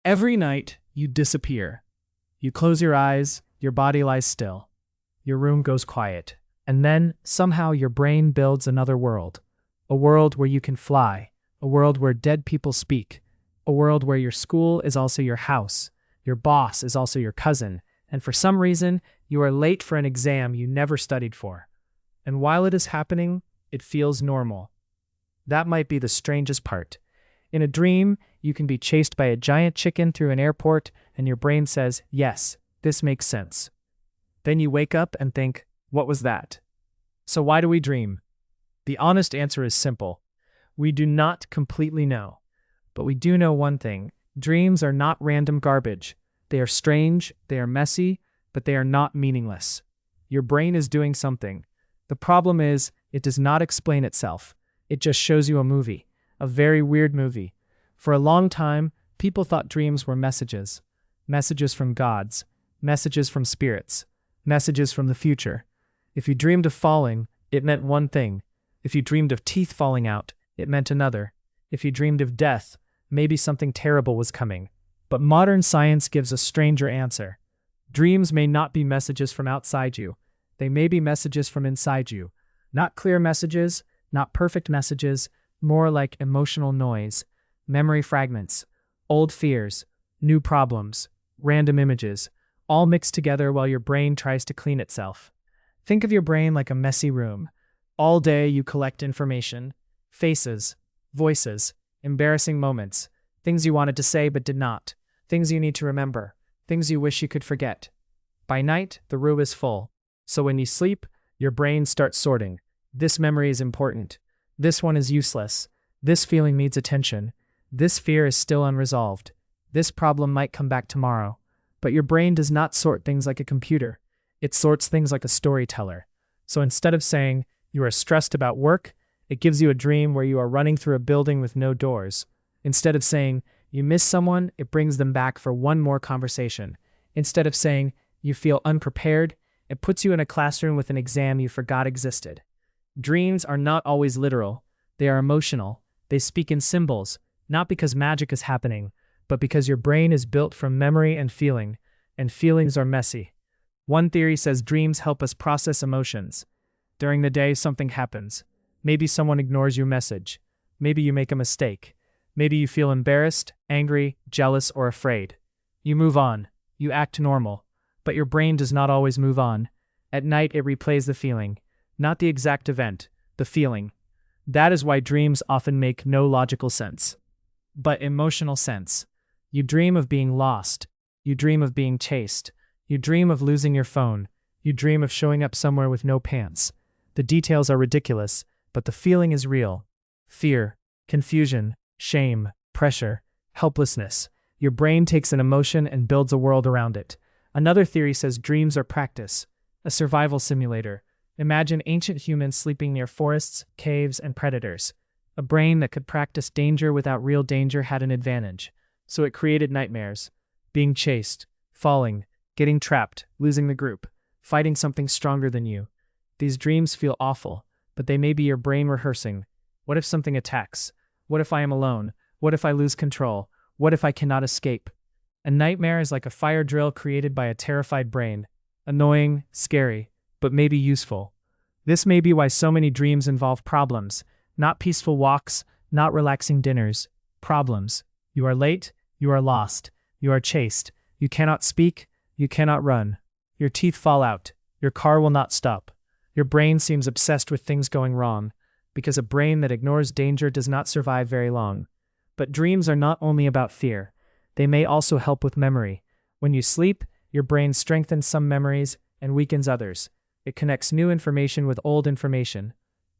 Every night, you disappear. You close your eyes, your body lies still. Your room goes quiet. And then, somehow, your brain builds another world. A world where you can fly. A world where dead people speak. A world where your school is also your house. Your boss is also your cousin. And for some reason, you are late for an exam you never studied for. And while it is happening, it feels normal. That might be the strangest part. In a dream, you can be chased by a giant chicken through an airport, and your brain says, yes, this makes sense. Then you wake up and think, what was that? So why do we dream? The honest answer is simple. We do not completely know. But we do know one thing. Dreams are not random garbage. They are strange, they are messy, but they are not meaningless. Your brain is doing something. The problem is, it does not explain itself. It just shows you a movie. A very weird movie. For a long time, people thought dreams were messages. Messages from gods. Messages from spirits. Messages from the future. If you dreamed of falling, it meant one thing. If you dreamed of teeth falling out, it meant another. If you dreamed of death, maybe something terrible was coming. But modern science gives a stranger answer. Dreams may not be messages from outside you. They may be messages from inside you. Not clear messages, not perfect messages, more like emotional noise, memory fragments, old fears, new problems, random images, all mixed together while your brain tries to clean itself. Think of your brain like a messy room. All day you collect information, faces, voices, embarrassing moments, things you wanted to say but did not, things you need to remember, things you wish you could forget. By night, the room is full. So when you sleep, your brain starts sorting. This memory is important. This one is useless. This feeling needs attention. This fear is still unresolved. This problem might come back tomorrow. But your brain does not sort things like a computer. It sorts things like a storyteller. So instead of saying, you are stressed about work, it gives you a dream where you are running through a building with no doors. Instead of saying, you miss someone, it brings them back for one more conversation. Instead of saying, you feel unprepared, it puts you in a classroom with an exam you forgot existed. Dreams are not always literal. They are emotional. They speak in symbols, not because magic is happening, but because your brain is built from memory and feelings are messy. One theory says dreams help us process emotions. During the day, something happens. Maybe someone ignores your message. Maybe you make a mistake. Maybe you feel embarrassed, angry, jealous, or afraid. You move on. You act normal. But your brain does not always move on. At night, it replays the feeling. Not the exact event, the feeling. That is why dreams often make no logical sense. But emotional sense. You dream of being lost. You dream of being chased. You dream of losing your phone. You dream of showing up somewhere with no pants. The details are ridiculous, but the feeling is real. Fear, confusion, shame, pressure, helplessness. Your brain takes an emotion and builds a world around it. Another theory says dreams are practice, a survival simulator. Imagine ancient humans sleeping near forests, caves, and predators. A brain that could practice danger without real danger had an advantage. So it created nightmares. Being chased, falling, getting trapped, losing the group, fighting something stronger than you. These dreams feel awful, but they may be your brain rehearsing. What if something attacks? What if I am alone? What if I lose control? What if I cannot escape? A nightmare is like a fire drill created by a terrified brain. Annoying, scary, but maybe useful. This may be why so many dreams involve problems, not peaceful walks, not relaxing dinners. Problems. You are late, you are lost, you are chased, you cannot speak, you cannot run. Your teeth fall out, your car will not stop. Your brain seems obsessed with things going wrong, because a brain that ignores danger does not survive very long. But dreams are not only about fear. They may also help with memory. When you sleep, your brain strengthens some memories and weakens others. It connects new information with old information.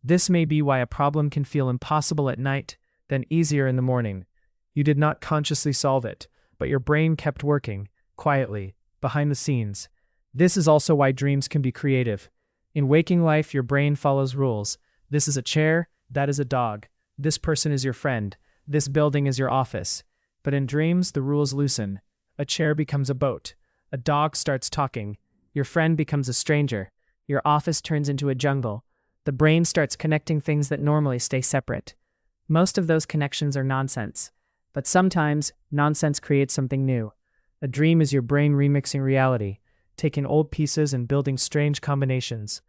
This may be why a problem can feel impossible at night, then easier in the morning. You did not consciously solve it, but your brain kept working, quietly, behind the scenes. This is also why dreams can be creative. In waking life, your brain follows rules. This is a chair, that is a dog. This person is your friend. This building is your office. But in dreams, the rules loosen. A chair becomes a boat. A dog starts talking. Your friend becomes a stranger. Your office turns into a jungle. The brain starts connecting things that normally stay separate. Most of those connections are nonsense. But sometimes, nonsense creates something new. A dream is your brain remixing reality, taking old pieces and building strange combinations.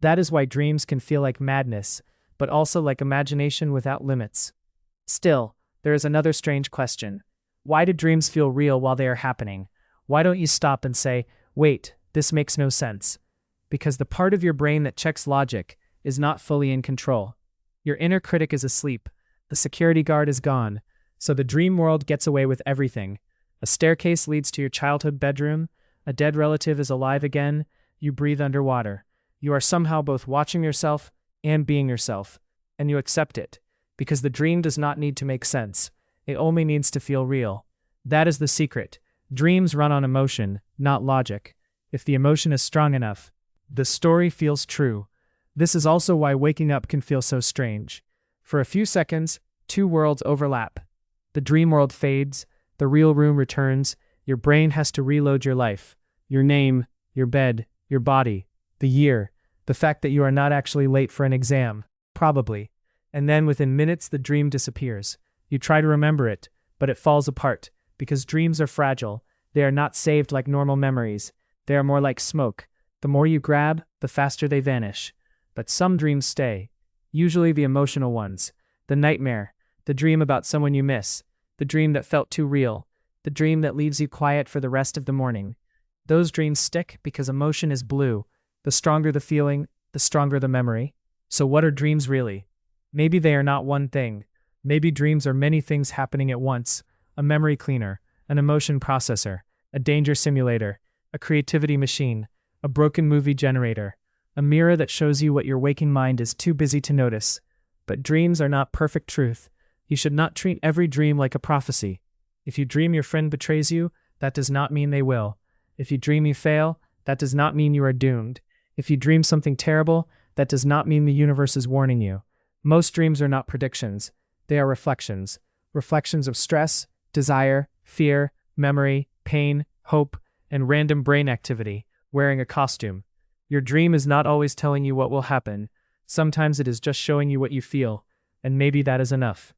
That is why dreams can feel like madness, but also like imagination without limits. Still, there is another strange question. Why do dreams feel real while they are happening? Why don't you stop and say, wait, this makes no sense? Because the part of your brain that checks logic is not fully in control. Your inner critic is asleep, the security guard is gone, so the dream world gets away with everything. A staircase leads to your childhood bedroom, a dead relative is alive again, you breathe underwater. You are somehow both watching yourself and being yourself, and you accept it, because the dream does not need to make sense. It only needs to feel real. That is the secret. Dreams run on emotion, not logic. If the emotion is strong enough, the story feels true. This is also why waking up can feel so strange. For a few seconds, two worlds overlap. The dream world fades, the real room returns, your brain has to reload your life, your name, your bed, your body, the year, the fact that you are not actually late for an exam, probably. And then within minutes the dream disappears. You try to remember it, but it falls apart, because dreams are fragile. They are not saved like normal memories. They are more like smoke. The more you grab, the faster they vanish. But some dreams stay, usually the emotional ones. The nightmare, the dream about someone you miss, the dream that felt too real, the dream that leaves you quiet for the rest of the morning. Those dreams stick because emotion is blue. The stronger the feeling, the stronger the memory. So what are dreams really? Maybe they are not one thing. Maybe dreams are many things happening at once. A memory cleaner, an emotion processor, a danger simulator, a creativity machine, a broken movie generator, a mirror that shows you what your waking mind is too busy to notice. But dreams are not perfect truth. You should not treat every dream like a prophecy. If you dream your friend betrays you, that does not mean they will. If you dream you fail, that does not mean you are doomed. If you dream something terrible, that does not mean the universe is warning you. Most dreams are not predictions. They are reflections. Reflections of stress, desire, fear, memory, pain, hope, and random brain activity, wearing a costume. Your dream is not always telling you what will happen. Sometimes it is just showing you what you feel, and maybe that is enough.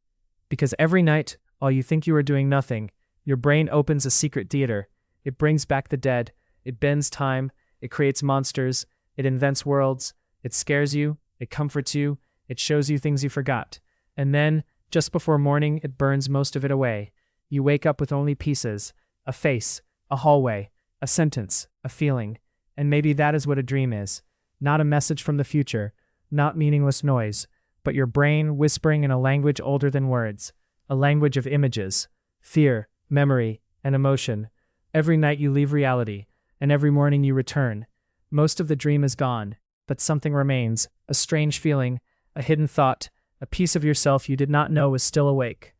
Because every night, while you think you are doing nothing, your brain opens a secret theater. It brings back the dead, it bends time, it creates monsters, it invents worlds, it scares you, it comforts you, it shows you things you forgot. And then, just before morning, it burns most of it away. You wake up with only pieces, a face, a hallway, a sentence, a feeling. And maybe that is what a dream is. Not a message from the future, not meaningless noise, but your brain whispering in a language older than words, a language of images, fear, memory, and emotion. Every night you leave reality, and every morning you return. Most of the dream is gone, but something remains, a strange feeling, a hidden thought, a piece of yourself you did not know was still awake.